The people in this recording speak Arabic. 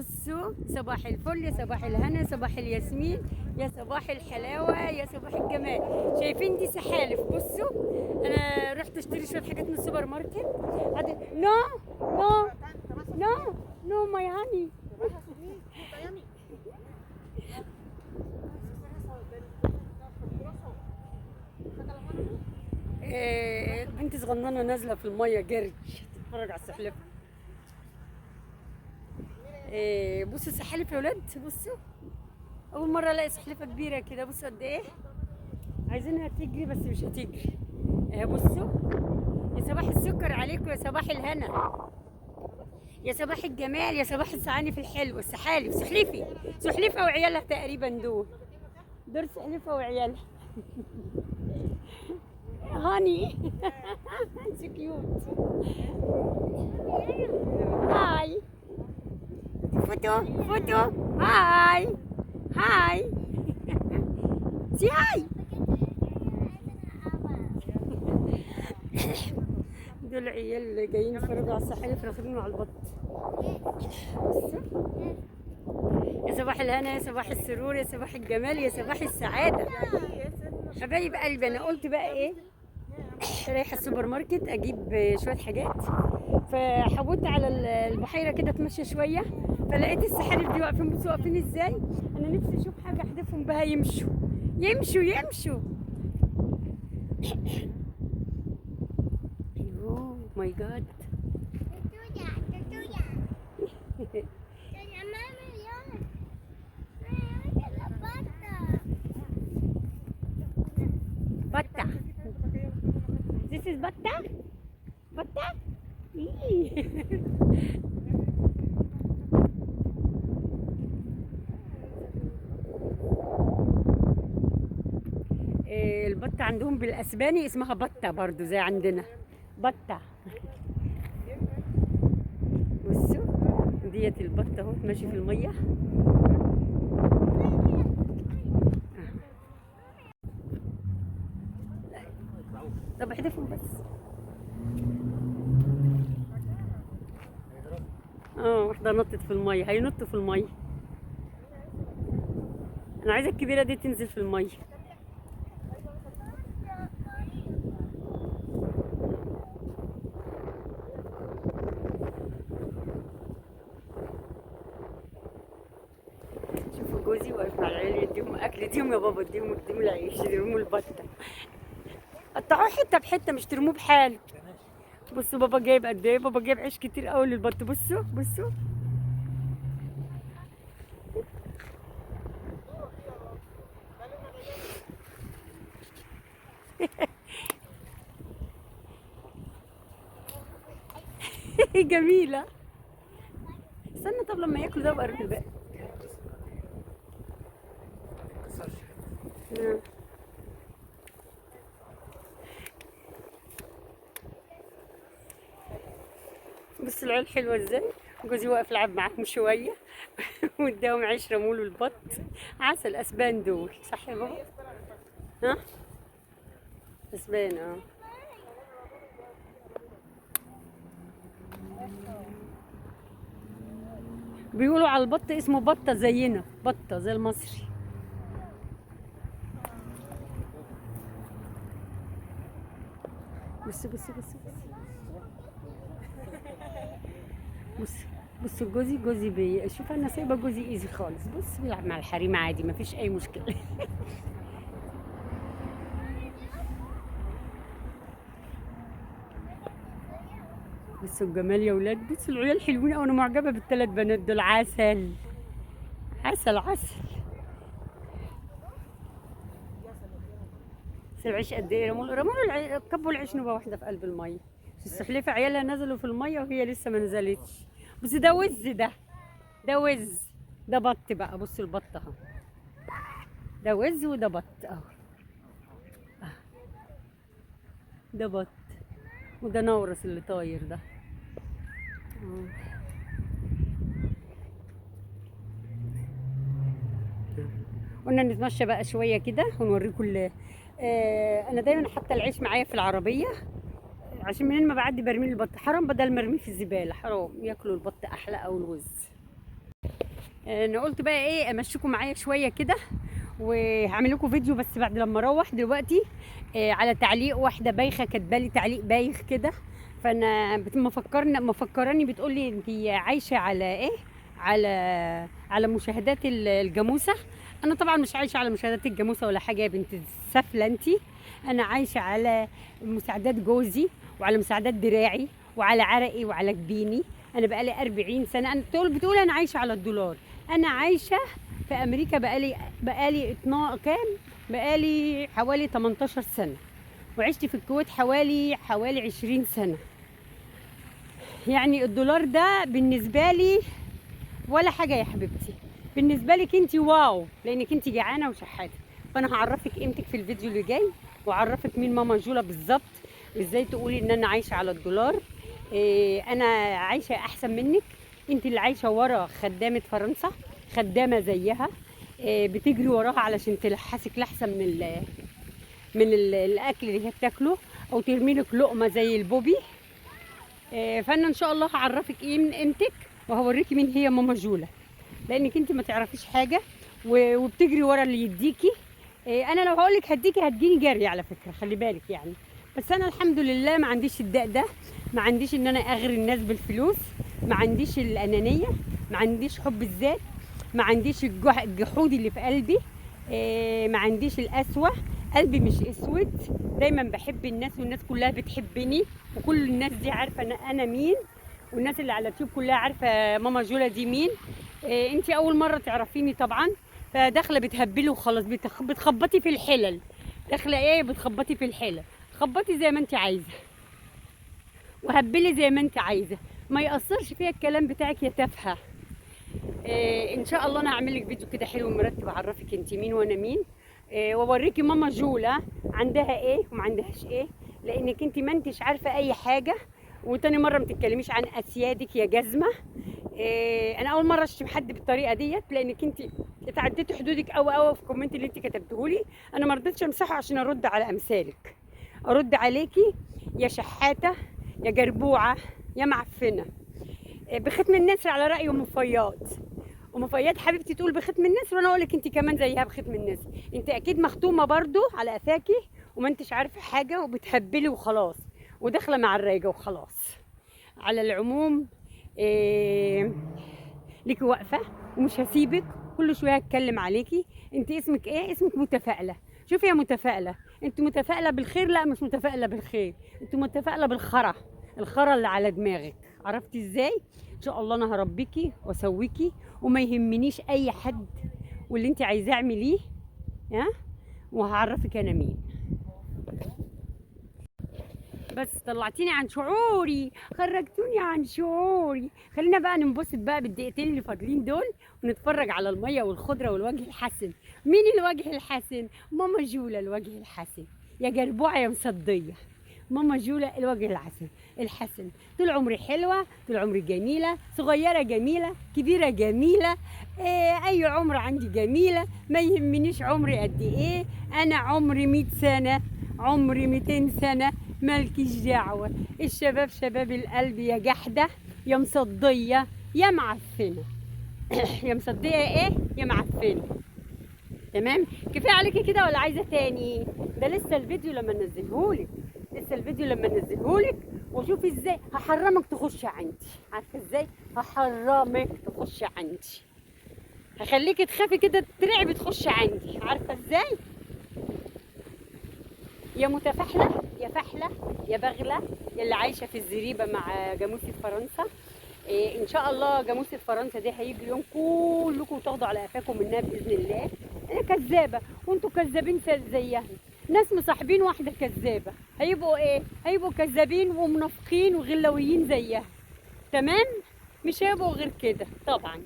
بصوا صباح الفل، يا صباح الهنا، صباح الياسمين، يا صباح الحلاوه، يا صباح الجمال. شايفين دي سحالف؟ بصوا انا رحت اشتري شويه حاجات من السوبر ماركت. نو نو نو نو ماي هاني. بنتي صغننه نازله في الميه جري تتفرج على السحلفه. بصوا السحالف يا ولاد، بصوا اول مره الاقي سحلفه كبيره كده. بصوا قد ايه، عايزينها تجري بس مش هتجري. بصوا، يا صباح السكر عليكم، يا صباح الهنا، يا صباح الجمال، يا صباح السعاني في الحلو. السحالف سحلفه وعيالها تقريبا، دول سحلفه وعيالها. هاني سو كيوت. هاي فوتو هاي هاي سي هاي. دول عيال جايين يتفرجوا على السحالف راكبينه على البط. يا صباح الهنا، يا صباح السرور، يا صباح الجمال، يا صباح السعادة حبايب قلبي. انا قلت بقى ايه، رايحة السوبر ماركت اجيب شوية حاجات، فحاولت على البحيرة كده اتمشى شوية، فلقيت السحالف دي واقفين. بصوا واقفين ازاي، انا نفسي اشوف حاجة احدفهم بها يمشوا يمشوا يمشوا. اوه ماي جاد. بطة. This is بطة؟ بطة؟ البطة عندهم بالاسباني اسمها بطة برضو زي عندنا بطة. بصوا ديت البطة اهو ماشي في المية. طب احذفهم بس. واحدة نطت في المية، هينطوا في المية. انا عايزة الكبيرة دي تنزل في المية. شوفوا جوزي واقف مع العيال يديهم اكل، اديهم يا بابا، اديهم العيش، اديهم البطة. قطعوه حتة بحتة مش ترموه بحاله. بصوا بابا جايب قد ايه، بابا جايب عيش كتير قوي للبط. بصوا بصوا جميلة. استنى طب لما ياكلوا ده وارمي الباقي. بصوا العيال حلوة ازاي. جوزي واقف يلعب معاهم شوية واداهم عيش رموله البط. عسل اسبان دول، صح يا بابا؟ ها اسبان. بيقولوا على البط اسمه بطة زينا، بطة زي المصري. بصوا بصوا بصوا بصوا بصوا جوزي شوف انا سايبه جوزي ايزي خالص. بص بيلعب مع الحريم عادي، مفيش اي مشكله. بصوا الجمال يا ولاد، بصوا العيال حلوين قوي. انا معجبه بالثلاث بنات دول، عسل عسل عسل. بس العيش قد ايه، رموا كبوا العيش نوبه واحده في قلب الميه. السحليفه عيالها نزلوا في الميه وهي لسه ما نزلتش. بص ده وز، ده وز، ده بط بقى. بصوا البط اهو، ده وز وده بط اهو. ده بط وده نورس اللي طاير ده. قلنا نتمشى بقى شويه كده ونوريكم انا دايما حاطه العيش معايا في العربيه، عشان منين ما بعدي برمي البط. حرام بدل ما ارميه في الزباله، حرام ياكلوا البط احلى او الوز. انا قلت بقى ايه امشيكم معايا شويه كده، وهعمل لكم فيديو بس بعد لما اروح دلوقتي. على تعليق واحده بايخه كاتبالي تعليق بايخ كده، فانا مفكراني بتقول لي انت عايشه على ايه، على مشاهدات الجاموسه. انا طبعا مش عايشه على مشاهدات الجاموسه ولا حاجه يا بنت السفله انت. انا عايشه على مساعدات جوزي، وعلى مساعدات دراعي، وعلى عرقي، وعلى جبيني. انا بقالي 40 سنه. انت بتقول انا عايشه على الدولار. انا عايشه في امريكا بقالي بقالي حوالي 18 سنه، وعشت في الكويت حوالي 20 سنه. يعني الدولار ده بالنسبه لي ولا حاجه يا حبيبتي. بالنسبه لك انت واو، لانك انت جعانه وشحاته. فانا هعرفك قيمتك في الفيديو اللي جاي، واعرفك مين ماما جولا بالظبط، ازاي تقولي ان انا عايشه على الدولار. انا عايشه احسن منك. انت اللي عايشه ورا خدامه فرنسا، خدامه زيها، بتجري وراها علشان تلحسك لاحسن من الاكل اللي هي بتاكله، او ترمي لك لقمه زي البوبي. فانا ان شاء الله هعرفك قيمتك، وهوريكي مين هي ماما جولا، لانك انت ما تعرفيش حاجه وبتجري ورا اللي يديكي. انا لو هقولك هديكي هتجيني جري على فكره، خلي بالك يعني. بس انا الحمد لله ما عنديش الداء ده، ما عنديش ان انا اغري الناس بالفلوس، ما عنديش الانانيه، ما عنديش حب الذات، ما عنديش الجحود اللي في قلبي، ما عنديش القسوه. قلبي مش اسود، دايما بحب الناس والناس كلها بتحبني، وكل الناس دي عارفه انا مين، والناس اللي على اليوتيوب كلها عارفه ماما جولا دي مين. انت اول مره تعرفيني طبعا، فداخله بتهبلي وخلاص، بتخبطي في الحلل. داخله ايه بتخبطي في الحلل، خبطي زي ما انت عايزه، وهبلي زي ما انت عايزه، ما يأثرش فيها الكلام بتاعك يا تافهه. ان شاء الله انا هعمل لك فيديو كده حلو ومرتب، اعرفك انت مين وانا مين، واوريكي ماما جولا عندها ايه وما عندهاش ايه، لانك انت ما انتش عارفه اي حاجه. وتاني مره ما تتكلميش عن اسيادك يا جزمه. انا اول مره اشتم حد بالطريقه ديت، لانك انت اتعديتي حدودك قوي في الكومنت اللي انت كتبته لي. انا ما رضيتش امسحه عشان ارد على امثالك، ارد عليكي يا شحاته، يا جربوعه، يا معفنه. بختم النسر على راي ام فياض. ام فياض حبيبتي تقول بختم النسر، وانا اقول لك انت كمان زيها بختم النسر. انت اكيد مختومه برضو على قفاكي، وما انتش عارفه حاجه، وبتهبلي وخلاص، وداخله مع الرايجه وخلاص. على العموم ليكي واقفه ومش هسيبك، كل شويه هتكلم عليكي. انت اسمك ايه؟ اسمك متفائله. شوفي يا متفائله، انت متفائله بالخير؟ لا مش متفائله بالخير، انت متفائله بالخرا، الخرا اللي على دماغك. عرفتي ازاي؟ ان شاء الله انا هربيكي واسويكي، وما يهمنيش اي حد، واللي انت عايزاه اعمليه، ها، وهعرفك انا مين. بس طلعتيني عن شعوري، خرجتوني عن شعوري. خلينا بقى ننبسط بقى بالدقيقتين اللي فاضلين دول، ونتفرج على الميه والخضره والوجه الحسن. مين الوجه الحسن؟ ماما جولا الوجه الحسن. يا جربوعه يا مصديه، ماما جولا الوجه الحسن. طول عمري حلوه، طول عمري جميله، صغيره جميله، كبيره جميله، اي عمر عندي جميله، ما يهمنيش عمري قد ايه. انا عمري 100 سنه، عمري 200 سنه، مالكيش دعوه. الشباب شباب القلب يا جحده، يا مصديه، يا معفنه. يا مصديه ايه يا معفنه. تمام كفايه عليكي كده ولا عايزه تاني؟ ده لسه الفيديو لما انزلهولك، لسه الفيديو لما انزلهولك. وشوفي ازاي هحرمك تخشي عندي. عارفه ازاي هحرمك تخشي عندي؟ هخليكي تخافي كده ترعبي تخشي عندي. عارفه ازاي؟ يا متفحله يا فحله يا بغله، يا اللي عايشه في الزريبه مع جاموسه فرنسا. ان شاء الله جاموسه فرنسا دي هيجي يوم كلكم تاخدوا على قفاكم منها باذن الله. انا كذابه وانتوا كذابين زيها. ناس مصاحبين واحده كذابه هيبقوا ايه؟ هيبقوا كذابين ومنافقين وغلويين زيها. تمام؟ مش هيبقوا غير كده طبعا.